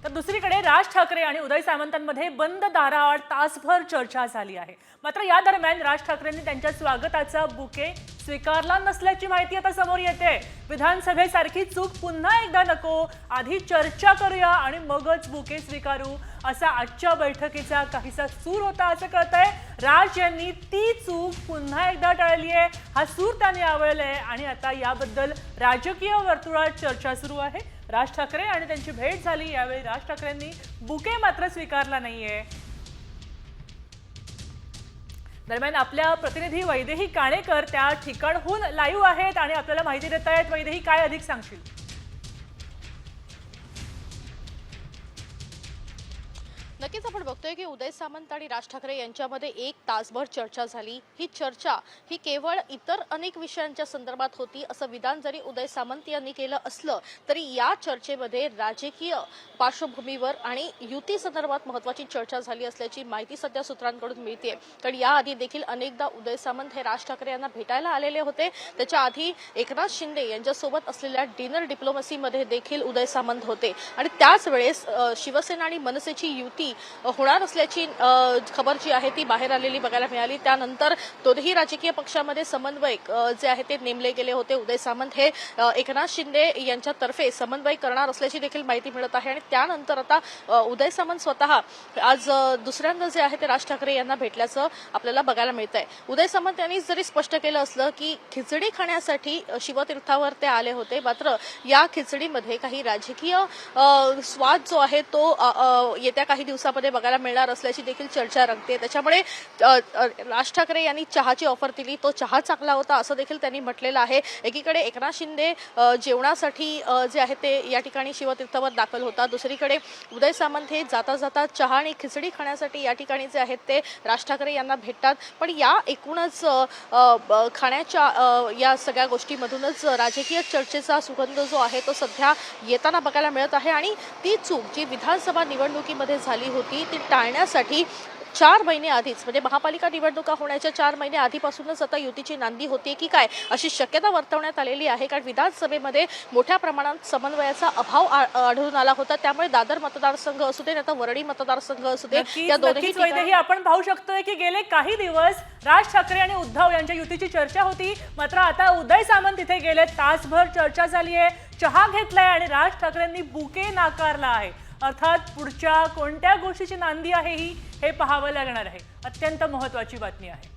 तर दुसरीकडे राज ठाकरे आणि उदय सामंतांमध्ये बंद दाराआड तासभर चर्चा झाली आहे। मात्र या दरम्यान राज ठाकरेंनी त्यांच्या स्वागताचा बुके स्वीकारला नसल्याची माहिती आता समोर येते। विधानसभेसारखी चूक पुन्हा एकदा नको, आधी चर्चा करूया आणि मगच बुके स्वीकारू, असा आजच्या बैठकीचा काहीसा सूर होता असं कळतंय। राज यांनी ती चूक पुन्हा एकदा टाळली आहे, हा सूर त्यांनी आवळलाय आणि आता याबद्दल राजकीय वर्तुळात चर्चा सुरू आहे। राज ठाकरे आणि त्यांची भेट झाली, यावेळी राज ठाकरेंनी बुके मात्र स्वीकारला नाहीये। दरम्यान आपल्या प्रतिनिधी वैदेही काणेकर त्या ठिकाणहून लाईव्ह आहेत आणि आपल्याला माहिती देत आहेत। वैदेही, काय अधिक सांगशील? नक्कीच आपण बघतोय की उदय सामंत आणि राज ठाकरे यांच्यामध्ये 1 तासभर चर्चा झाली। ही चर्चा ही केवळ इतर अनेक विषयांच्या संदर्भात होती असं विधान जरी उदय सामंत यांनी केलं असलं तरी या चर्चेमध्ये राजकीय पार्श्वभूमीवर आणि युती संदर्भात महत्त्वाची चर्चा झाली असल्याची माहिती सध्या सूत्रांकडून मिळते। कारण याआधी देखील अनेकदा उदय सामंत हे राज ठाकरे यांना भेटायला आलेले होते। त्याच्या आधी एकनाथ शिंदे यांच्यासोबत असलेल्या डिनर डिप्लोमसीमध्ये देखील उदय सामंत होते आणि त्याच वेळेस शिवसेना आणि मनसेची युती होणार असल्याची खबर जी आहे ती बाहेर आलेली बघायला मिळाली। त्यानंतर दोन्ही राजकीय पक्षामध्ये समन्वयक जे आहे ते नेमले गेले होते। उदय सामंत हे एकनाथ शिंदे यांच्यातर्फे समन्वय करणार असल्याची देखील माहिती मिळत आहे आणि त्यानंतर आता उदय सामंत स्वतः आज दुसऱ्यांदा जे आहे ते राज ठाकरे यांना भेटल्याचं आपल्याला बघायला मिळत आहे। उदय सामंत यांनी जरी स्पष्ट केलं असलं की खिचडी खाण्यासाठी शिवतीर्थावर ते आले होते, मात्र या खिचडीमध्ये काही राजकीय स्वाद जो आहे तो येत्या काही दिवसामध्ये बघायला मिळणार असल्याची देखील चर्चा रंगते। त्याच्यामुळे राज ठाकरे यांनी चहाची ऑफर दिली, तो चहा चांगला होता असं देखील त्यांनी म्हटलेलं आहे। एकीकडे एकनाथ शिंदे जेवणासाठी जे आहे ते या ठिकाणी शिवतीर्थावर दाखल होता, दुसरीकडे उदय सामंत हे जाता जाता चहा आणि खिचडी खाण्यासाठी या ठिकाणी जे आहेत ते राज ठाकरे यांना भेटतात। पण या एकूणच खाण्याच्या या सगळ्या गोष्टीमधूनच राजकीय चर्चेचा सुगंध जो आहे तो सध्या येताना बघायला मिळत आहे आणि ती चूक जी विधानसभा निवडणुकीमध्ये झाली होती ती टाळण्यासाठी 4 महिने आधीच म्हणजे महापालिका निवडणुका होण्याच्या 4 महिने आधीपासूनच आता युतीची नांदी होती की काय अशी शक्यता वर्तवण्यात आलेली आहे। कारण विधानसभेमध्ये मोठ्या प्रमाणात समन्वयाचा अभाव आढळून आला होता, त्यामुळे दादर मतदारसंघ असू दे आता वरळी मतदारसंघ असू दे या दोन्ही ठिकाणी आपण पाहू शकतोय की गेले काही दिवस राज ठाकरे आणि उद्धव यांच्या युतीची चर्चा होती, मात्र आता उदय सामंत इथे गेले, तासभर चर्चा झाली आहे, चहा घेतलाय आणि राज ठाकरेंनी बुके नाकारला आहे। अर्थात पुढच्या कोणत्या गोष्टीची नांदी आहे ही हे पाहावं लागणार आहे। अत्यंत महत्त्वाची बातमी आहे।